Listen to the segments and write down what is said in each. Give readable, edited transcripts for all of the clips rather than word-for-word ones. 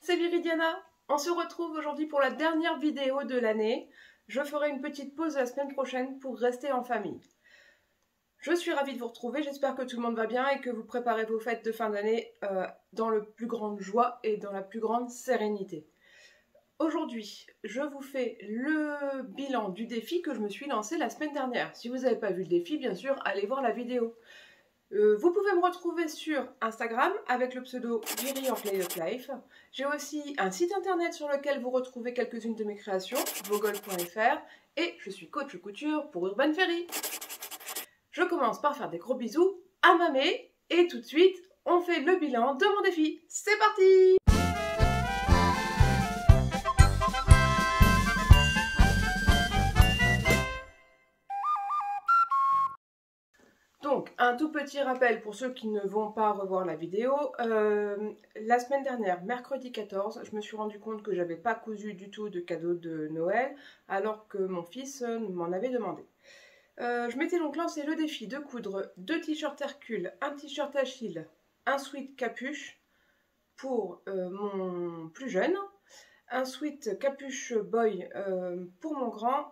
c'est Viridiana. On se retrouve aujourd'hui pour la dernière vidéo de l'année. Je ferai une petite pause la semaine prochaine pour rester en famille. Je suis ravie de vous retrouver, j'espère que tout le monde va bien et que vous préparez vos fêtes de fin d'année dans la plus grande joie et dans la plus grande sérénité. Aujourd'hui, je vous fais le bilan du défi que je me suis lancé la semaine dernière. Si vous n'avez pas vu le défi, bien sûr, allez voir la vidéo. Vous pouvez me retrouver sur Instagram avec le pseudo Viri en Play of Life. J'ai aussi un site internet sur lequel vous retrouvez quelques-unes de mes créations, vogol.fr, et je suis coach couture pour Urban Ferry. Je commence par faire des gros bisous à Mamé et tout de suite, on fait le bilan de mon défi. C'est parti! Donc, un tout petit rappel pour ceux qui ne vont pas revoir la vidéo. La semaine dernière, mercredi 14, je me suis rendu compte que j'avais pas cousu du tout de cadeau de Noël, alors que mon fils m'en avait demandé. Je m'étais donc lancé le défi de coudre 2 t-shirts Hercule, un t-shirt Achille, un sweat capuche pour mon plus jeune, un sweat capuche boy pour mon grand,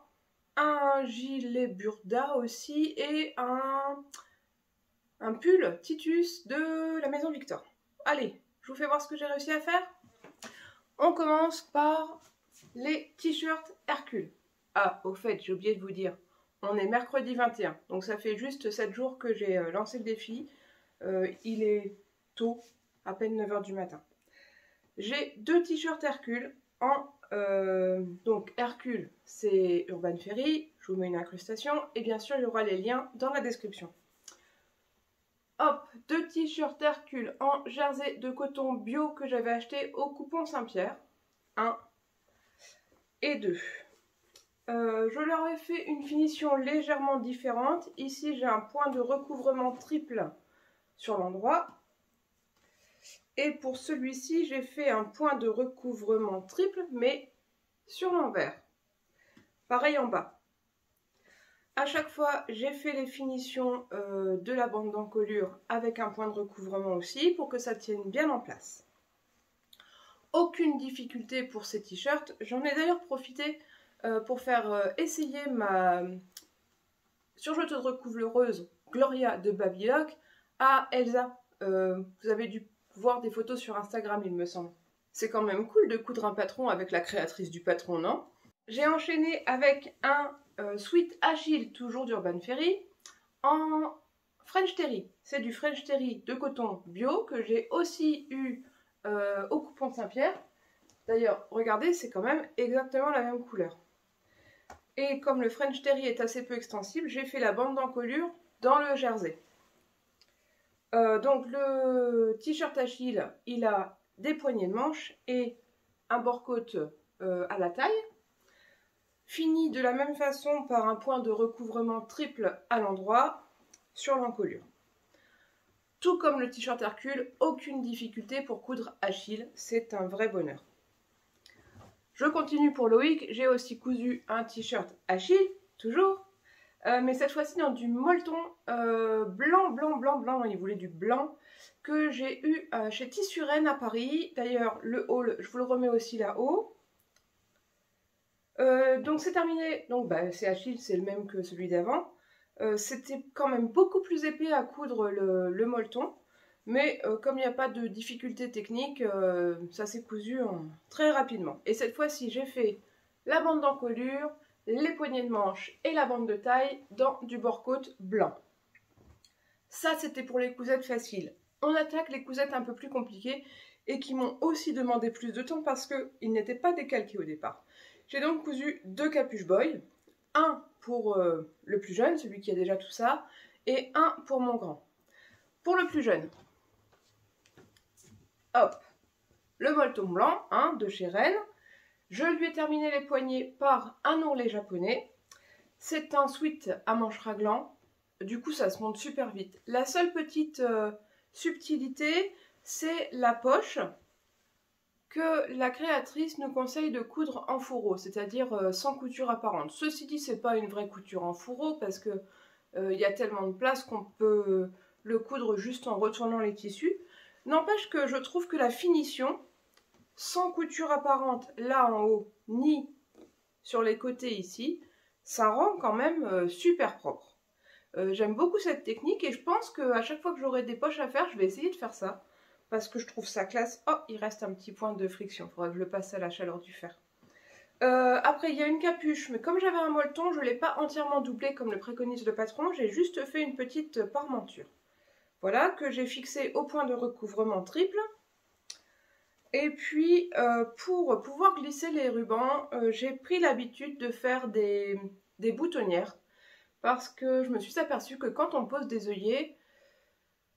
un gilet burda aussi et un pull Titus de la maison Victor. Allez, je vous fais voir ce que j'ai réussi à faire. On commence par les t-shirts Hercule. Ah, au fait, j'ai oublié de vous dire, on est mercredi 21, donc ça fait juste 7 jours que j'ai lancé le défi. Il est tôt, à peine 9 h du matin. J'ai 2 t-shirts Hercule en... donc Hercule, c'est Urban Ferry, je vous mets une incrustation, et bien sûr il y aura les liens dans la description. Hop, 2 t-shirts Hercule en jersey de coton bio que j'avais acheté au coupon Saint-Pierre. 1 et 2. Je leur ai fait une finition légèrement différente. Ici, j'ai un point de recouvrement triple sur l'endroit. Et pour celui-ci, j'ai fait un point de recouvrement triple, mais sur l'envers. Pareil en bas. À chaque fois, j'ai fait les finitions de la bande d'encolure avec un point de recouvrement aussi pour que ça tienne bien en place. Aucune difficulté pour ces t-shirts. J'en ai d'ailleurs profité pour faire essayer ma surjeteuse recouvreuse Gloria de Babylock à Elsa. Vous avez dû voir des photos sur Instagram, il me semble. C'est quand même cool de coudre un patron avec la créatrice du patron, non? J'ai enchaîné avec un sweat Achille, toujours d'Urban Ferry, en French Terry. C'est du French Terry de coton bio que j'ai aussi eu au coupon Saint-Pierre. D'ailleurs, regardez, c'est quand même exactement la même couleur. Et comme le French Terry est assez peu extensible, j'ai fait la bande d'encolure dans le jersey. Donc le t-shirt Achille, il a des poignées de manche et un bord-côte à la taille. Fini de la même façon par un point de recouvrement triple à l'endroit sur l'encolure. Tout comme le t-shirt Hercule, aucune difficulté pour coudre Achille, c'est un vrai bonheur. Je continue pour Loïc, j'ai aussi cousu un t-shirt Achille, toujours, mais cette fois-ci dans du molleton blanc, il voulait du blanc, que j'ai eu chez Tissuren à Paris. D'ailleurs, le haul, je vous le remets aussi là-haut. Donc c'est terminé, donc c'est Achille, c'est le même que celui d'avant. C'était quand même beaucoup plus épais à coudre le molleton, mais comme il n'y a pas de difficulté technique, ça s'est cousu très rapidement. Et cette fois-ci, j'ai fait la bande d'encolure, les poignées de manche et la bande de taille dans du bord-côte blanc. Ça, c'était pour les cousettes faciles. On attaque les cousettes un peu plus compliquées et qui m'ont aussi demandé plus de temps parce qu'ils n'étaient pas décalqués au départ. J'ai donc cousu 2 capuches boy, un pour le plus jeune, celui qui a déjà tout ça, et un pour mon grand. Pour le plus jeune, hop, le molleton blanc de chez Rennes. Je lui ai terminé les poignets par un ourlet japonais. C'est un sweat à manches raglant, du coup ça se monte super vite. La seule petite subtilité, c'est la poche que la créatrice nous conseille de coudre en fourreau, c'est-à-dire sans couture apparente. Ceci dit, c'est pas une vraie couture en fourreau parce que y a tellement de place qu'on peut le coudre juste en retournant les tissus. N'empêche que je trouve que la finition sans couture apparente là en haut, ni sur les côtés ici, ça rend quand même super propre. J'aime beaucoup cette technique et je pense qu'à chaque fois que j'aurai des poches à faire, je vais essayer de faire ça. Parce que je trouve ça classe. Oh, il reste un petit point de friction, il faudra que je le passe à la chaleur du fer. Après, il y a une capuche, mais comme j'avais un molleton, je ne l'ai pas entièrement doublé comme le préconise le patron, j'ai juste fait une petite parmenture. Voilà, que j'ai fixé au point de recouvrement triple. Et puis, pour pouvoir glisser les rubans, j'ai pris l'habitude de faire des boutonnières. Parce que je me suis aperçue que quand on pose des œillets,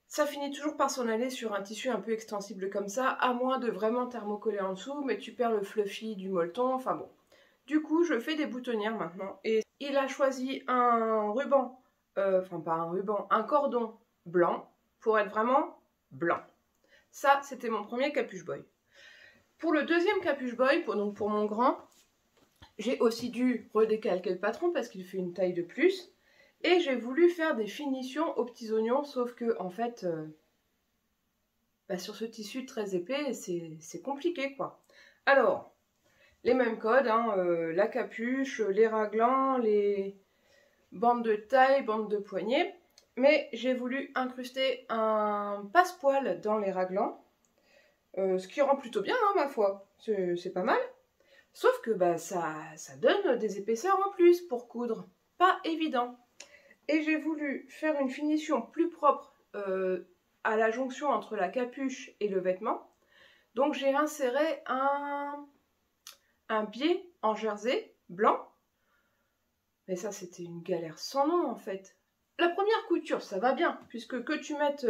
ça finit toujours par s'en aller sur un tissu un peu extensible comme ça, à moins de vraiment thermocoller en dessous, mais tu perds le fluffy du molleton, enfin bon. Du coup, je fais des boutonnières maintenant. Et il a choisi un ruban, enfin pas un ruban, un cordon blanc, pour être vraiment blanc. Ça, c'était mon premier capuche boy. Pour le deuxième capuche boy, donc pour mon grand, j'ai aussi dû redécalquer le patron parce qu'il fait une taille de plus. Et j'ai voulu faire des finitions aux petits oignons, sauf que, en fait, sur ce tissu très épais, c'est compliqué, quoi. Alors, les mêmes codes, hein, la capuche, les raglans, les bandes de taille, bandes de poignet. Mais j'ai voulu incruster un passepoil dans les raglans, ce qui rend plutôt bien, hein, ma foi. C'est pas mal. Sauf que ça donne des épaisseurs en plus pour coudre. Pas évident. Et j'ai voulu faire une finition plus propre à la jonction entre la capuche et le vêtement. Donc j'ai inséré un biais en jersey blanc. Mais ça, c'était une galère sans nom en fait. La première couture, ça va bien, puisque que tu mettes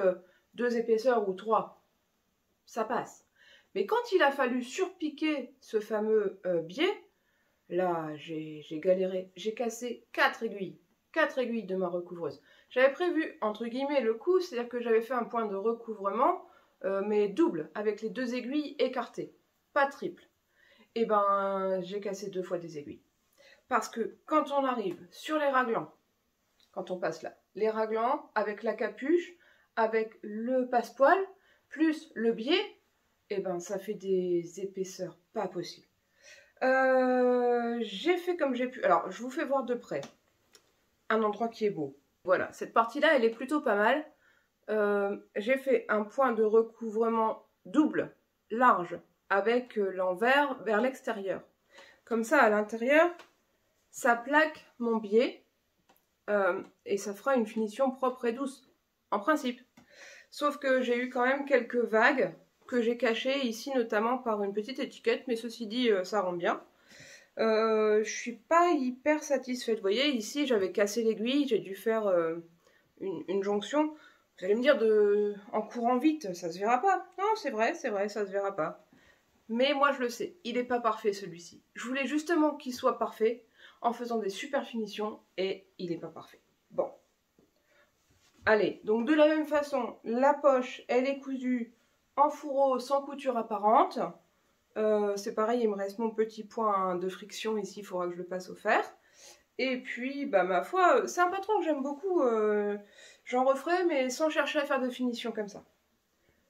2 épaisseurs ou 3, ça passe. Mais quand il a fallu surpiquer ce fameux biais, là, j'ai galéré. J'ai cassé 4 aiguilles. 4 aiguilles de ma recouvreuse. J'avais prévu, entre guillemets, le coup, c'est-à-dire que j'avais fait un point de recouvrement, mais double, avec les 2 aiguilles écartées, pas triple. Et ben, j'ai cassé 2 fois des aiguilles. Parce que quand on arrive sur les raglans, quand on passe là, les raglans, avec la capuche, avec le passepoil, plus le biais, et ben, ça fait des épaisseurs pas possibles. J'ai fait comme j'ai pu. Alors, je vous fais voir de près un endroit qui est beau. Voilà, cette partie-là, elle est plutôt pas mal. J'ai fait un point de recouvrement double, large, avec l'envers vers l'extérieur. Comme ça, à l'intérieur, ça plaque mon biais et ça fera une finition propre et douce, en principe. Sauf que j'ai eu quand même quelques vagues que j'ai cachées ici, notamment par une petite étiquette, mais ceci dit, ça rend bien. Je suis pas hyper satisfaite. Vous voyez, ici, j'avais cassé l'aiguille, j'ai dû faire une jonction. Vous allez me dire, en courant vite, ça se verra pas. Non, c'est vrai, ça se verra pas. Mais moi, je le sais, il n'est pas parfait, celui-ci. Je voulais justement qu'il soit parfait en faisant des super finitions, et il n'est pas parfait. Bon. Allez, donc de la même façon, la poche, elle est cousue en fourreau sans couture apparente. C'est pareil, il me reste mon petit point de friction ici, il faudra que je le passe au fer. Et puis, ma foi, c'est un patron que j'aime beaucoup. J'en referai, mais sans chercher à faire de finition comme ça.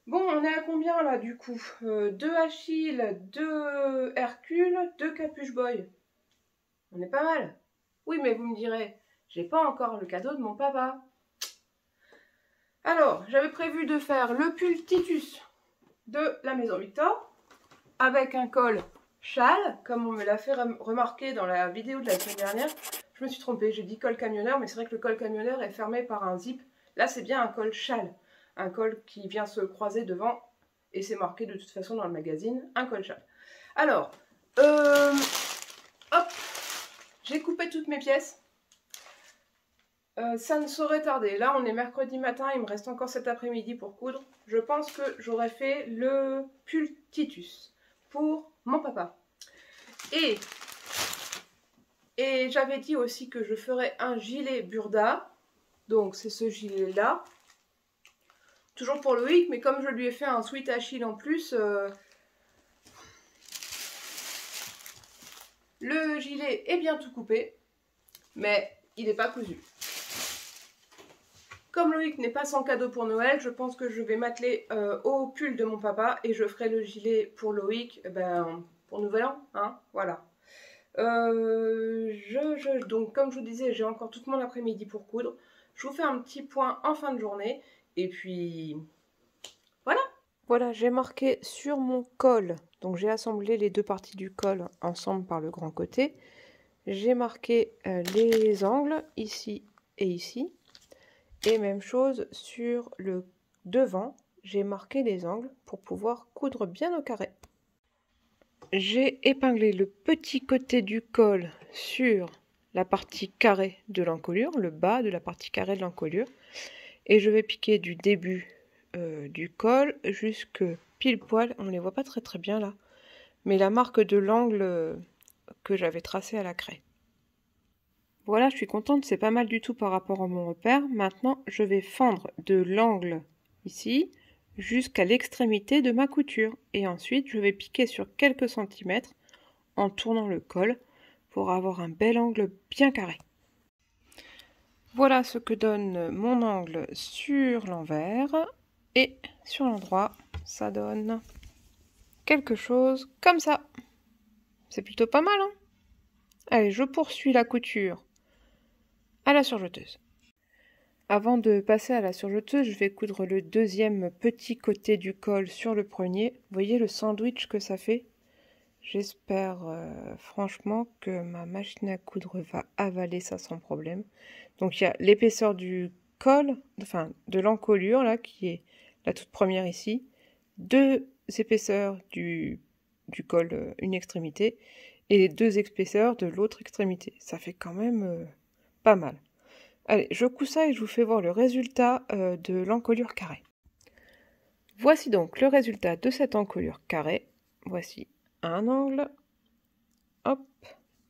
Bon, on est à combien là du coup 2 Achille, 2 Hercule, 2 Capuche Boy. On est pas mal. Oui, mais vous me direz, j'ai pas encore le cadeau de mon papa. Alors, j'avais prévu de faire le pull Titus de la Maison Victor, avec un col châle, comme on me l'a fait remarquer dans la vidéo de la semaine dernière. Je me suis trompée, j'ai dit col camionneur, mais c'est vrai que le col camionneur est fermé par un zip. Là, c'est bien un col châle, un col qui vient se croiser devant, et c'est marqué de toute façon dans le magazine, un col châle. Alors, hop, j'ai coupé toutes mes pièces. Ça ne saurait tarder. Là, on est mercredi matin, il me reste encore cet après-midi pour coudre. Je pense que j'aurais fait le pull Titus pour mon papa. Et j'avais dit aussi que je ferais un gilet Burda. Donc, c'est ce gilet-là. Toujours pour Loïc, mais comme je lui ai fait un sweat Achille en plus, le gilet est bien tout coupé, mais il n'est pas cousu. Comme Loïc n'est pas sans cadeau pour Noël, je pense que je vais m'atteler au pull de mon papa et je ferai le gilet pour Loïc pour Nouvel An, hein, voilà. Donc comme je vous disais, j'ai encore tout mon après-midi pour coudre. Je vous fais un petit point en fin de journée et puis voilà. Voilà, j'ai marqué sur mon col, donc j'ai assemblé les deux parties du col ensemble par le grand côté. J'ai marqué les angles ici et ici. Et même chose sur le devant, j'ai marqué les angles pour pouvoir coudre bien au carré. J'ai épinglé le petit côté du col sur la partie carrée de l'encolure, le bas de la partie carrée de l'encolure. Et je vais piquer du début du col jusque pile poil, on ne les voit pas très bien là, mais la marque de l'angle que j'avais tracé à la craie. Voilà, je suis contente, c'est pas mal du tout par rapport à mon repère. Maintenant, je vais fendre de l'angle ici jusqu'à l'extrémité de ma couture. Et ensuite, je vais piquer sur quelques centimètres en tournant le col pour avoir un bel angle bien carré. Voilà ce que donne mon angle sur l'envers et sur l'endroit, ça donne quelque chose comme ça. C'est plutôt pas mal, hein? Allez, je poursuis la couture à la surjeteuse. Avant de passer à la surjeteuse, je vais coudre le deuxième petit côté du col sur le premier. Vous voyez le sandwich que ça fait? J'espère franchement que ma machine à coudre va avaler ça sans problème. Donc il y a l'épaisseur du col, enfin de l'encolure là, qui est la toute première ici. Deux épaisseurs du col, une extrémité, et les deux épaisseurs de l'autre extrémité. Ça fait quand même pas mal. Allez, je couds ça et je vous fais voir le résultat de l'encolure carrée. Voici donc le résultat de cette encolure carrée. Voici un angle, hop,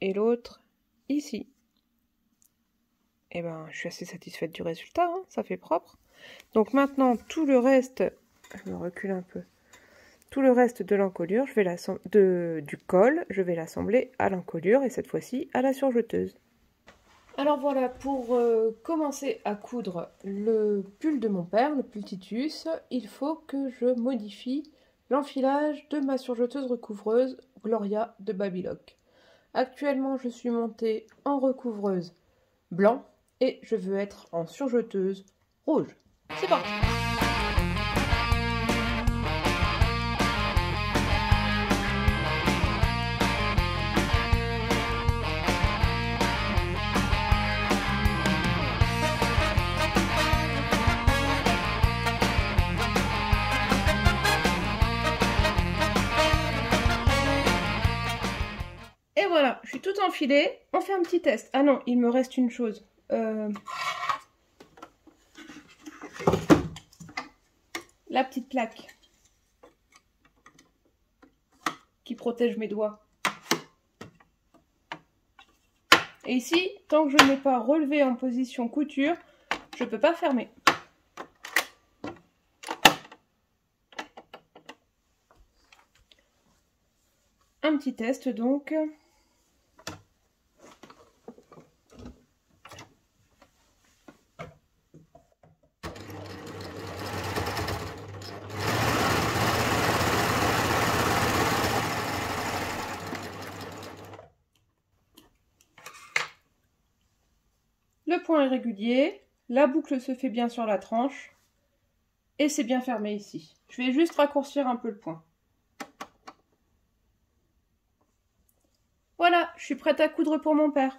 et l'autre ici. Et ben, je suis assez satisfaite du résultat, hein, ça fait propre. Donc maintenant, tout le reste, je me recule un peu, tout le reste de l'encolure, du col, je vais l'assembler à l'encolure et cette fois-ci à la surjeteuse. Alors voilà, pour commencer à coudre le pull de mon père, le pull Titus, il faut que je modifie l'enfilage de ma surjeteuse recouvreuse Gloria de Babylock. Actuellement, je suis montée en recouvreuse blanc et je veux être en surjeteuse rouge. C'est parti! Et voilà, je suis tout enfilée. On fait un petit test. Ah non, il me reste une chose. La petite plaque qui protège mes doigts. Et ici, tant que je n'ai pas relevé en position couture, je ne peux pas fermer. Un petit test donc. Le point est régulier, la boucle se fait bien sur la tranche et c'est bien fermé ici. Je vais juste raccourcir un peu le point. Voilà, je suis prête à coudre pour mon père.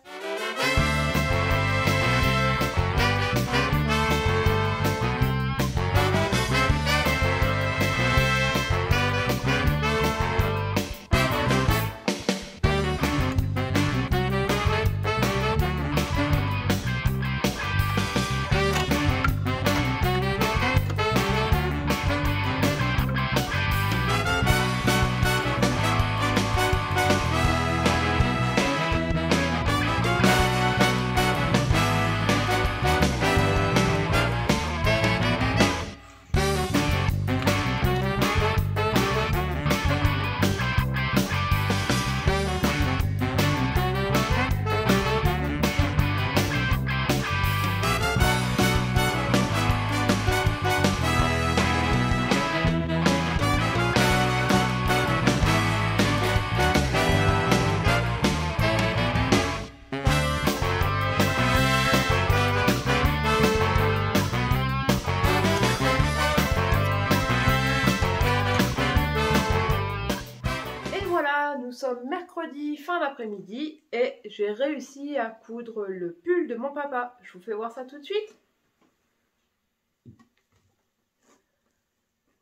nous sommes mercredi fin d'après-midi et j'ai réussi à coudre le pull de mon papa. Je vous fais voir ça tout de suite.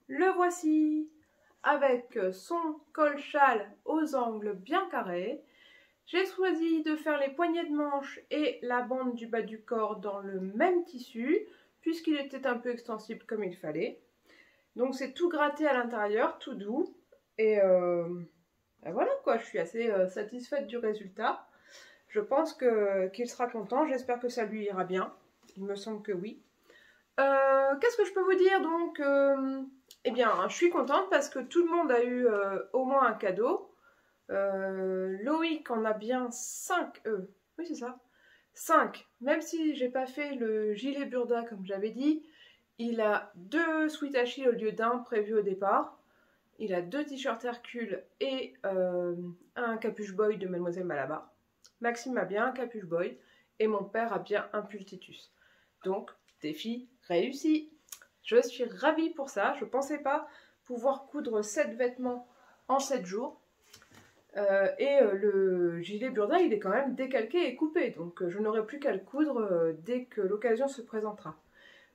Le voici avec son col-châle aux angles bien carrés. J'ai choisi de faire les poignées de manche et la bande du bas du corps dans le même tissu puisqu'il était un peu extensible comme il fallait. Donc c'est tout gratté à l'intérieur, tout doux. Et voilà quoi, je suis assez satisfaite du résultat. Je pense qu'il sera content, j'espère que ça lui ira bien. Il me semble que oui. Qu'est-ce que je peux vous dire donc eh bien, je suis contente parce que tout le monde a eu au moins un cadeau. Loïc en a bien 5. Oui, c'est ça. 5. Même si j'ai pas fait le gilet Burda comme j'avais dit, il a 2 sweat Achille au lieu d'un prévu au départ. Il a 2 t-shirts Hercule et un capuche boy de Mademoiselle Malabar. Maxime a bien un capuche boy et mon père a bien un pull Titus. Donc, défi réussi. Je suis ravie pour ça. Je ne pensais pas pouvoir coudre 7 vêtements en 7 jours. Le gilet Burda, il est quand même décalqué et coupé. Donc, je n'aurai plus qu'à le coudre dès que l'occasion se présentera.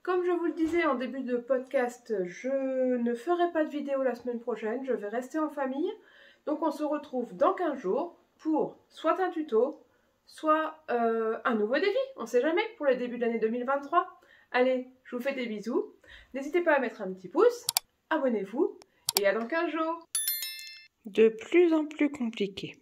Comme je vous le disais en début de podcast, je ne ferai pas de vidéo la semaine prochaine. Je vais rester en famille. Donc, on se retrouve dans 15 jours pour soit un tuto, soit un nouveau défi. On ne sait jamais pour le début de l'année 2023. Allez, je vous fais des bisous. N'hésitez pas à mettre un petit pouce, abonnez-vous et à dans 15 jours. De plus en plus compliqué.